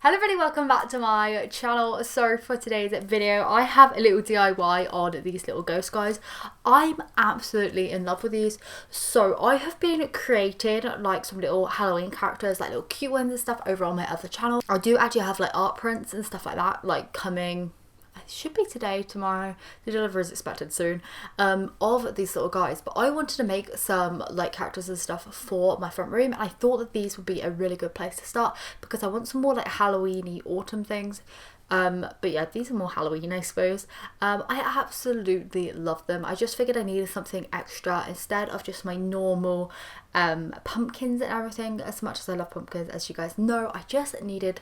Hello everybody, welcome back to my channel. So for today's video I have a little DIY on these little ghost guys. I'm absolutely in love with these. So I have been creating like some little Halloween characters, like little cute ones and stuff over on my other channel. I do actually have like art prints and stuff like that like coming. It should be today, tomorrow, the delivery is expected soon, of these little guys. But I wanted to make some like characters and stuff for my front room, and I thought that these would be a really good place to start because I want some more like Halloween-y autumn things. But yeah, these are more Halloween, I suppose. I absolutely love them. I just figured I needed something extra instead of just my normal pumpkins and everything. As much as I love pumpkins, as you guys know, I just needed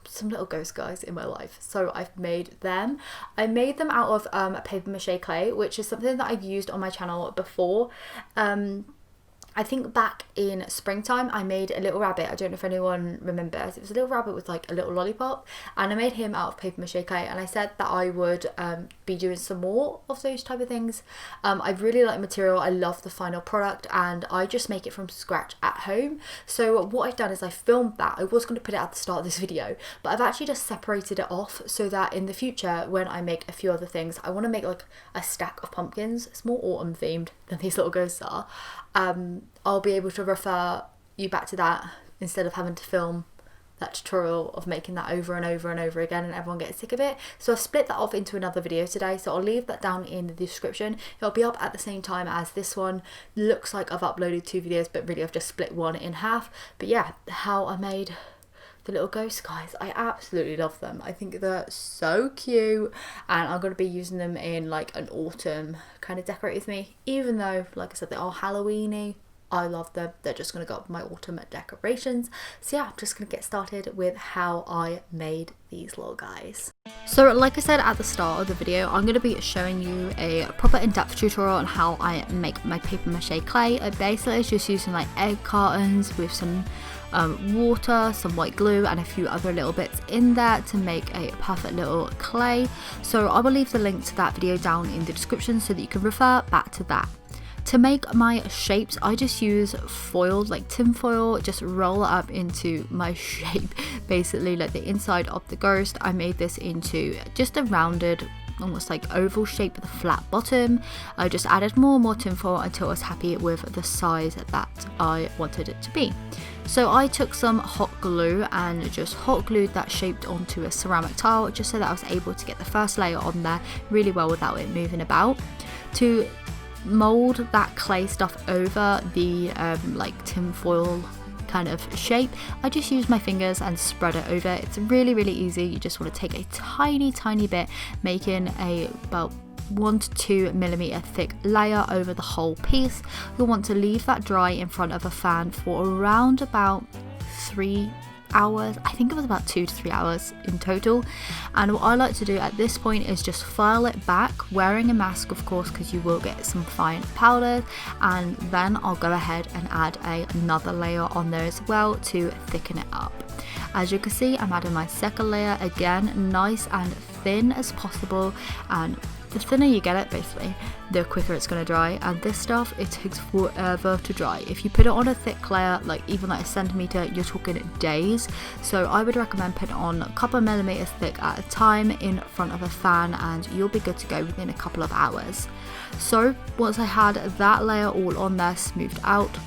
some little ghost guys in my life, so I've made them. I made them out of paper mache clay, which is something that I've used on my channel before. I think back in springtime I made a little rabbit. I don't know if anyone remembers. It was a little rabbit with like a little lollipop, and I made him out of paper mache clay, and I said that I would be doing some more of those type of things. I really like the material. I love the final product, and I just make it from scratch at home. So what I've done is I filmed that. I was going to put it at the start of this video, but I've actually just separated it off so that in the future when I make a few other things, I want to make like a stack of pumpkins. It's more autumn themed than these little ghosts are. I'll be able to refer you back to that instead of having to film that tutorial of making that over and over and over again and everyone gets sick of it. So I've split that off into another video today, so I'll leave that down in the description. It'll be up at the same time as this one. Looks like I've uploaded 2 videos, but really I've just split one in half. But yeah, how I made the little ghost guys, I absolutely love them. I think they're so cute, and I'm going to be using them in like an autumn kind of decorate with me, even though like I said they are Halloween-y. I love them. They're just going to go up my autumn decorations. So yeah, I'm just going to get started with how I made these little guys. So like I said at the start of the video, I'm going to be showing you a proper in-depth tutorial on how I make my paper mache clay. I basically is just using like egg cartons with some water, some white glue and a few other little bits in there to make a perfect little clay. So I will leave the link to that video down in the description so that you can refer back to that. To make my shapes, I just use foil, like tin foil, just roll it up into my shape, basically like the inside of the ghost. I made this into just a rounded, almost like oval shape with a flat bottom. I just added more and more tin foil until I was happy with the size that I wanted it to be. So I took some hot glue and just hot glued that shaped onto a ceramic tile, just so that I was able to get the first layer on there really well without it moving about. To mold that clay stuff over the like tin foil kind of shape, I just use my fingers and spread it over. It's really easy. You just want to take a tiny bit, making a about 1 to 2 millimeter thick layer over the whole piece. You'll want to leave that dry in front of a fan for around about 3 hours. I think it was about 2 to 3 hours in total. And what I like to do at this point is just file it back, wearing a mask of course, because you will get some fine powders, and then I'll go ahead and add another layer on there as well to thicken it up. As you can see, I'm adding my second layer, again nice and thin as possible, and the thinner you get it basically, the quicker it's going to dry. And this stuff, it takes forever to dry. If you put it on a thick layer, like even like a centimeter, you're talking days. So I would recommend putting it on a couple of millimeters thick at a time in front of a fan, and you'll be good to go within a couple of hours. So once I had that layer all on there smoothed out,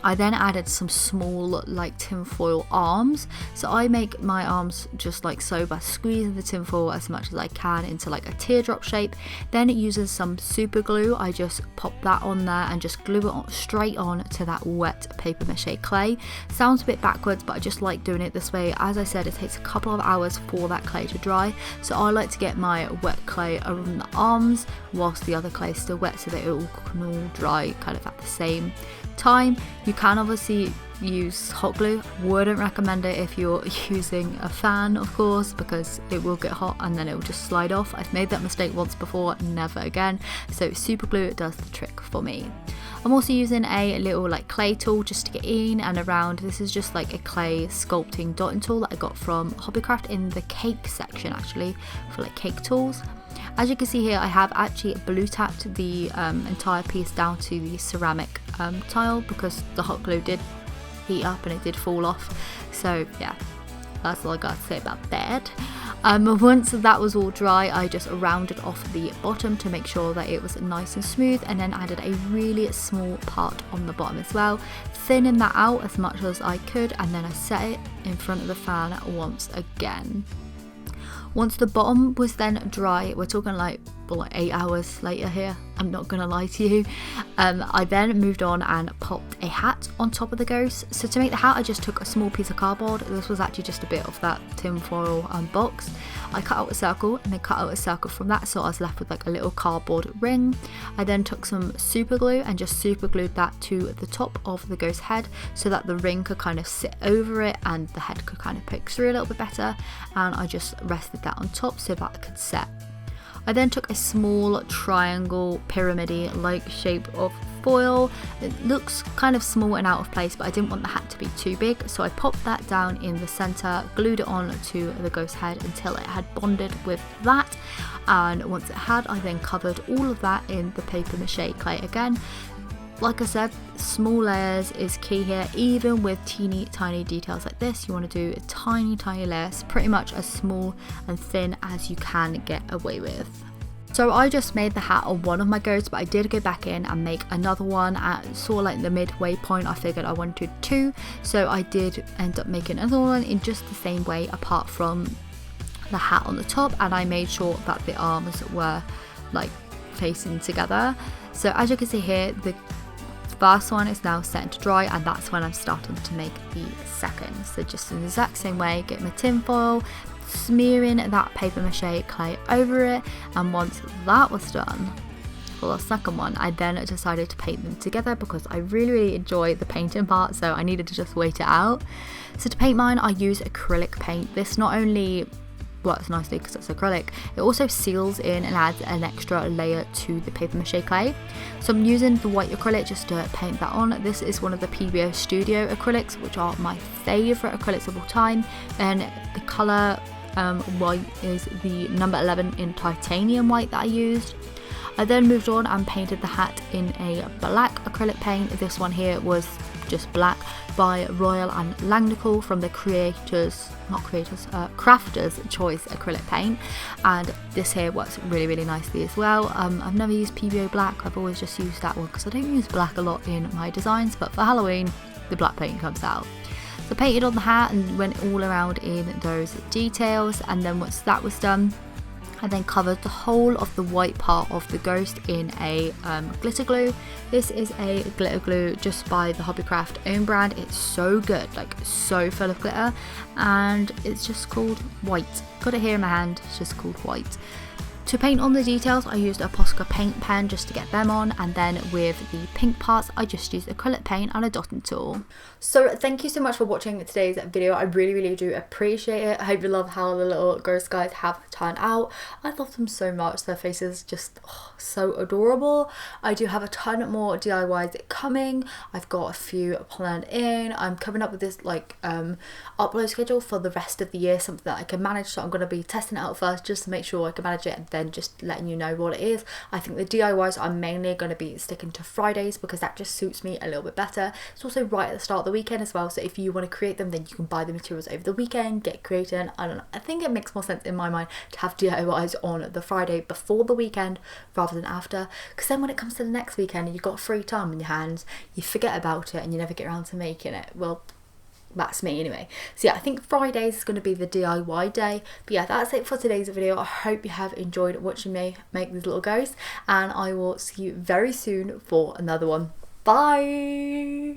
I then added some small like tinfoil arms. So I make my arms just like so by squeezing the tinfoil as much as I can into like a teardrop shape. Then using some super glue, I just pop that on there and just glue it on, straight on to that wet paper mache clay. Sounds a bit backwards, but I just like doing it this way. As I said, it takes a couple of hours for that clay to dry. So I like to get my wet clay around the arms whilst the other clay is still wet, so that it can all dry kind of at the same time. You can obviously use hot glue. Wouldn't recommend it if you're using a fan, of course, because it will get hot and then it will just slide off. I've made that mistake once before, never again. So super glue does the trick for me. I'm also using a little like clay tool just to get in and around. This is just like a clay sculpting dotting tool that I got from Hobbycraft in the cake section, actually, for like cake tools. As you can see here, I have actually blue tacked the entire piece down to the ceramic tile because the hot glue did heat up and it did fall off. So yeah, That's all I got to say about that. Once that was all dry, I just rounded off the bottom to make sure that it was nice and smooth, and then added a really small part on the bottom as well, thinning that out as much as I could, and then I set it in front of the fan once again. Once the bottom was then dry, we're talking like 8 hours later here, I'm not gonna lie to you, I then moved on and popped a hat on top of the ghost. So to make the hat, I just took a small piece of cardboard. This was actually just a bit of that tin foil box. I cut out a circle and then cut out a circle from that, so I was left with like a little cardboard ring. I then took some super glue and just super glued that to the top of the ghost head so that the ring could kind of sit over it and the head could kind of poke through a little bit better, and I just rested that on top so that it could set. I then took a small triangle pyramid-y like shape of foil. It looks kind of small and out of place, but I didn't want the hat to be too big, so I popped that down in the center, glued it on to the ghost head until it had bonded with that, and once it had, I then covered all of that in the paper mache clay again. Like I said, small layers is key here. Even with teeny tiny details like this, you want to do tiny layers, pretty much as small and thin as you can get away with. So I just made the hat on one of my ghosts, but I did go back in and make another one at sort of like the midway point. I figured I wanted two, so I did end up making another one in just the same way apart from the hat on the top, and I made sure that the arms were like facing together. So as you can see here, the first one is now set to dry, and that's when I'm starting to make the second. So just in the exact same way, get my tin foil, smearing that paper mache clay over it, and once that was done for the second one, I then decided to paint them together because I really enjoy the painting part, so I needed to just wait it out. So to paint mine, I use acrylic paint. This not only works nicely because it's acrylic, it also seals in and adds an extra layer to the paper mache clay. So I'm using the white acrylic just to paint that on. This is one of the PBO Studio acrylics, which are my favourite acrylics of all time, and the colour white is the number 11 in titanium white that I used. I then moved on and painted the hat in a black acrylic paint. This one here was just black by Royal and Langnickel from the Crafters Choice acrylic paint, and this here works really nicely as well. I've never used PBO black, I've always just used that one because I don't use black a lot in my designs, but for Halloween the black paint comes out. So painted on the hat and went all around in those details, and then once that was done, I then covered the whole of the white part of the ghost in a glitter glue. This is a glitter glue just by the Hobbycraft own brand. It's so good, like so full of glitter, and it's just called White. Got it here in my hand, it's just called White. To paint on the details, I used a Posca paint pen just to get them on, and then with the pink parts I just used acrylic paint and a dotting tool. So thank you so much for watching today's video. I really do appreciate it. I hope you love how the little ghost guys have turned out. I love them so much. Their faces just so adorable. I do have a ton more DIYs coming. I've got a few planned in. I'm coming up with this like upload schedule for the rest of the year, something that I can manage, so I'm going to be testing it out first just to make sure I can manage it, and then just letting you know what it is. I think the DIYs are mainly going to be sticking to Fridays because that just suits me a little bit better. It's also right at the start of the weekend as well, so if you want to create them, then you can buy the materials over the weekend, get creating. I don't know, I think it makes more sense in my mind to have DIYs on the Friday before the weekend rather than after, because then when it comes to the next weekend and you've got free time in your hands, you forget about it and you never get around to making it. Well, that's me anyway. So yeah, I think Fridays is going to be the DIY day. But yeah, that's it for today's video. I hope you have enjoyed watching me make these little ghosts, and I will see you very soon for another one. Bye!